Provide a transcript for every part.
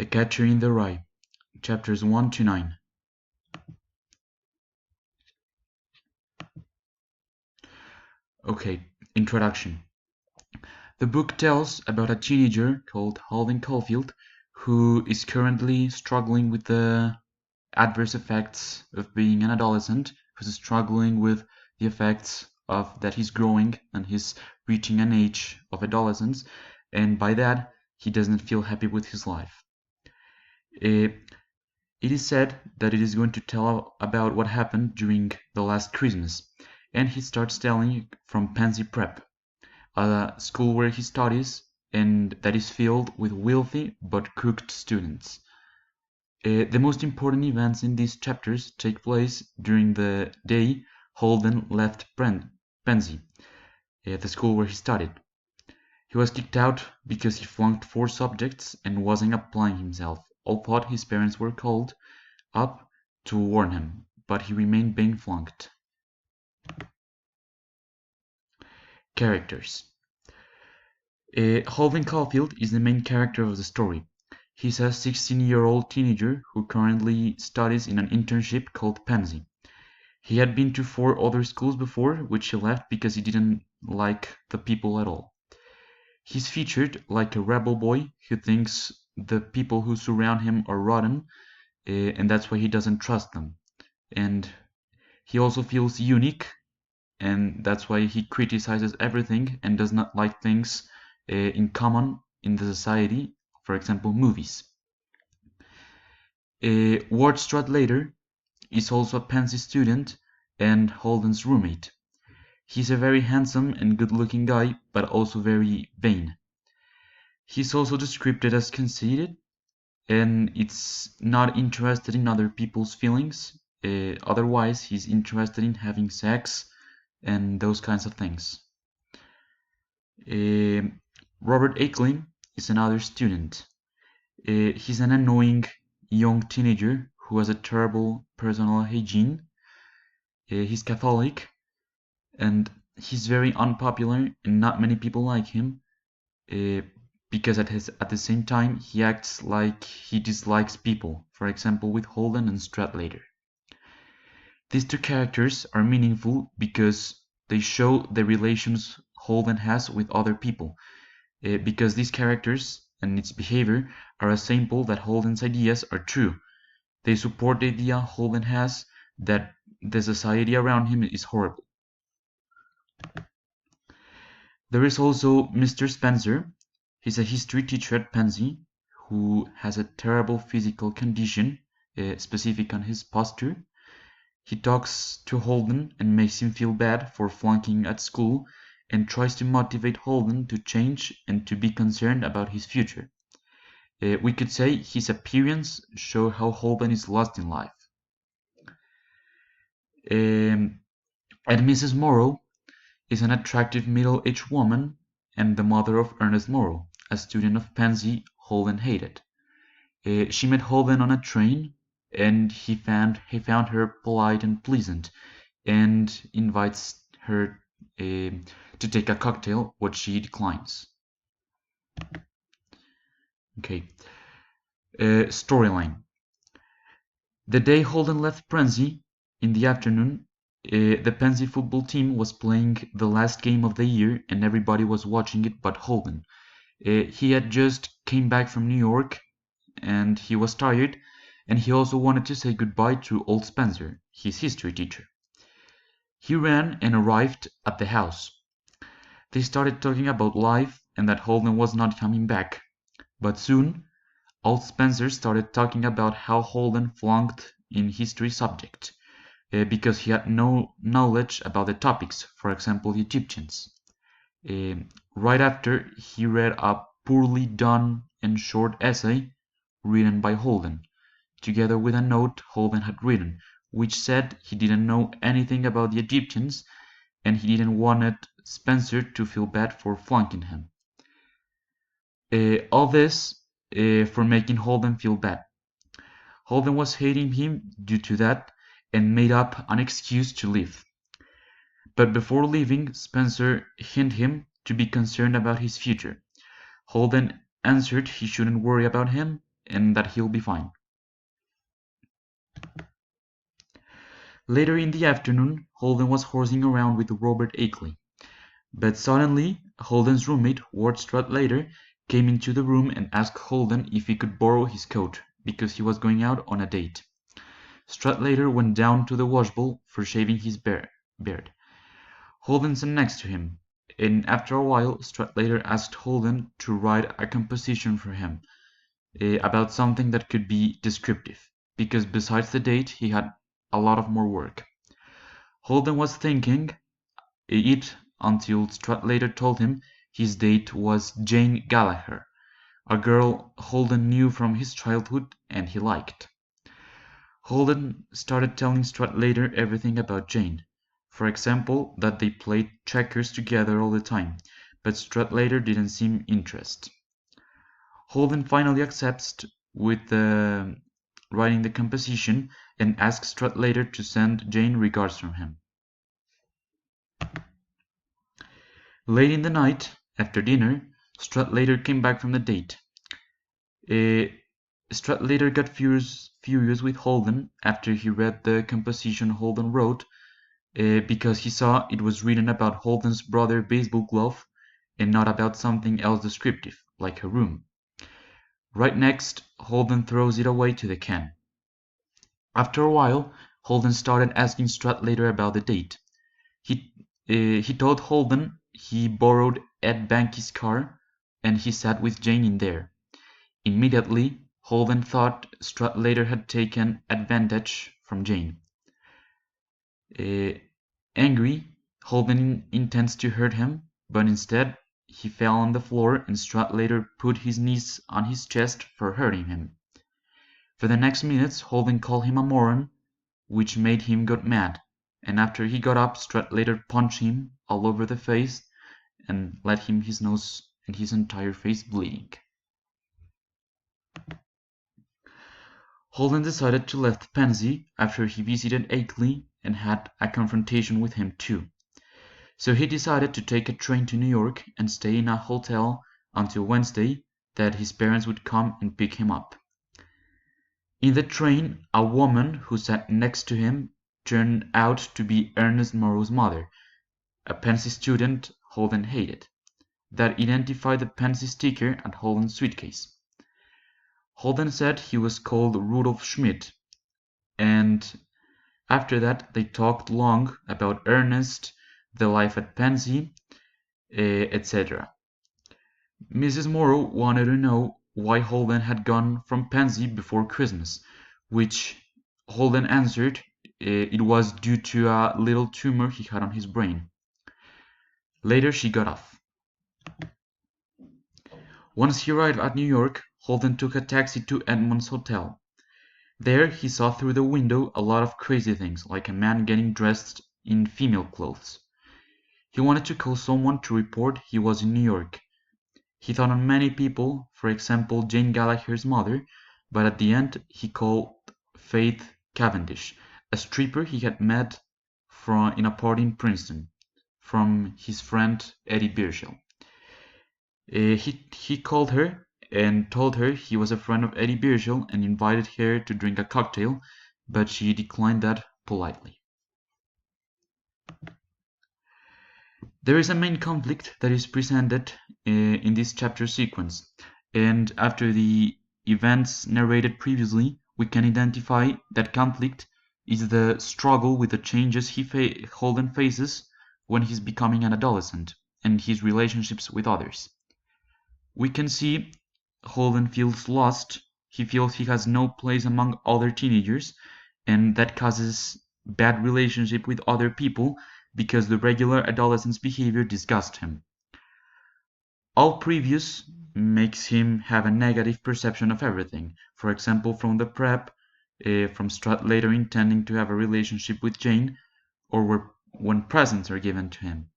The Catcher in the Rye, chapters 1 to 9. Okay, introduction. The book tells about a teenager called Holden Caulfield who is currently struggling with the adverse effects of being an adolescent, who's struggling with the effects of that he's growing and he's reaching an age of adolescence, and by that he doesn't feel happy with his life. It is said that it is going to tell about what happened during the last Christmas, and he starts telling from Pansy Prep, a school where he studies and that is filled with wealthy but crooked students. The most important events in these chapters take place during the day Holden left Pansy, the school where he studied. He was kicked out because he flunked 4 subjects and wasn't applying himself. All thought his parents were called up to warn him, but he remained being flunked. Characters. Holden Caulfield is the main character of the story. He's a 16-year-old teenager who currently studies in an internship called Pansy. He had been to 4 other schools before, which he left because he didn't like the people at all. He's featured like a rebel boy who thinks the people who surround him are rotten, and that's why he doesn't trust them. And he also feels unique, and that's why he criticizes everything and does not like things in common in the society, for example, movies. Ward Stradlater is also a Pansy student and Holden's roommate. He's a very handsome and good-looking guy, but also very vain. He's also described as conceited, and it's not interested in other people's feelings. Otherwise, he's interested in having sex and those kinds of things. Robert Akelin is another student. He's an annoying young teenager who has a terrible personal hygiene. He's Catholic, and he's very unpopular, and not many people like him, because at the same time he acts like he dislikes people, for example with Holden and Stradlater. These 2 characters are meaningful because they show the relations Holden has with other people, because these characters and its behavior are a sample that Holden's ideas are true. They support the idea Holden has that the society around him is horrible. There is also Mr. Spencer. He's a history teacher at Pansy who has a terrible physical condition, specific on his posture. He talks to Holden and makes him feel bad for flunking at school and tries to motivate Holden to change and to be concerned about his future. We could say his appearance shows how Holden is lost in life. And Mrs. Morrow is an attractive middle-aged woman and the mother of Ernest Morrow, a student of Pansy Holden hated. She met Holden on a train, and he found her polite and pleasant, and invites her to take a cocktail, which she declines. Okay. Storyline. The day Holden left Pansy, in the afternoon, the Pansy football team was playing the last game of the year, and everybody was watching it but Holden. He had just came back from New York, and he was tired, and he also wanted to say goodbye to old Spencer, his history teacher. He ran and arrived at the house. They started talking about life and that Holden was not coming back, but soon old Spencer started talking about how Holden flunked in history subject, because he had no knowledge about the topics, for example the Egyptians. Right after, he read a poorly done and short essay written by Holden, together with a note Holden had written, which said he didn't know anything about the Egyptians and he didn't want Spencer to feel bad for flunking him. All this for making Holden feel bad. Holden was hating him due to that and made up an excuse to leave. But before leaving, Spencer hinted him to be concerned about his future. Holden answered he shouldn't worry about him, and that he'll be fine. Later in the afternoon, Holden was horsing around with Robert Akeley. But suddenly, Holden's roommate, Ward Stradlater, came into the room and asked Holden if he could borrow his coat, because he was going out on a date. Stradlater went down to the washbowl for shaving his beard. Holden sat next to him, and after a while Stradlater asked Holden to write a composition for him about something that could be descriptive, because besides the date he had a lot of more work. Holden was thinking it until Stradlater told him his date was Jane Gallagher, a girl Holden knew from his childhood and he liked. Holden started telling Stradlater everything about Jane. For example, that they played checkers together all the time, but Stradlater didn't seem interested. Holden finally accepts with writing the composition and asks Stradlater to send Jane regards from him. Late in the night, after dinner, Stradlater came back from the date. Stradlater got furious with Holden after he read the composition Holden wrote because he saw it was written about Holden's brother baseball glove and not about something else descriptive, like a room. Right next, Holden throws it away to the can. After a while, Holden started asking Stradlater about the date. He told Holden he borrowed Ed Banky's car and he sat with Jane in there. Immediately, Holden thought Stradlater had taken advantage from Jane. Angry, Holden intends to hurt him, but instead he fell on the floor and Stradlater put his knees on his chest for hurting him. For the next minutes Holden called him a moron, which made him get mad, and after he got up Stradlater punched him all over the face and left him his nose and his entire face bleeding. Holden decided to leave Pansy after he visited Akeley and had a confrontation with him too. So he decided to take a train to New York and stay in a hotel until Wednesday, that his parents would come and pick him up. In the train, a woman who sat next to him turned out to be Ernest Morrow's mother, a Pansy student Holden hated, that identified the Pansy sticker at Holden's suitcase. Holden said he was called Rudolf Schmidt, and after that they talked long about Ernest, the life at Pansy, etc. Mrs. Morrow wanted to know why Holden had gone from Pansy before Christmas, which Holden answered it was due to a little tumor he had on his brain. Later she got off. Once he arrived at New York, Holden took a taxi to Edmond's hotel. There he saw through the window a lot of crazy things, like a man getting dressed in female clothes. He wanted to call someone to report he was in New York. He thought on many people, for example Jane Gallagher's mother, but at the end he called Faith Cavendish, a stripper he had met in a party in Princeton, from his friend Eddie Birchall. He called her and told her he was a friend of Eddie Birchall and invited her to drink a cocktail, but she declined that politely. There is a main conflict that is presented in this chapter sequence, and after the events narrated previously, we can identify that conflict is the struggle with the changes Holden faces when he's becoming an adolescent and his relationships with others. We can see Holden feels lost, he feels he has no place among other teenagers, and that causes bad relationship with other people because the regular adolescent's behavior disgusts him. All previous makes him have a negative perception of everything, for example from the prep, from Stradlater intending to have a relationship with Jane, or when presents are given to him.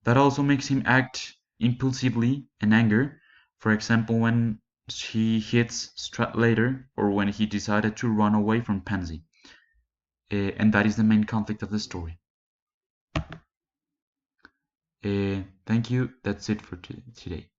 That also makes him act impulsively and anger, for example when he hits Stradlater or when he decided to run away from Pansy. And that is the main conflict of the story. Thank you, that's it for today.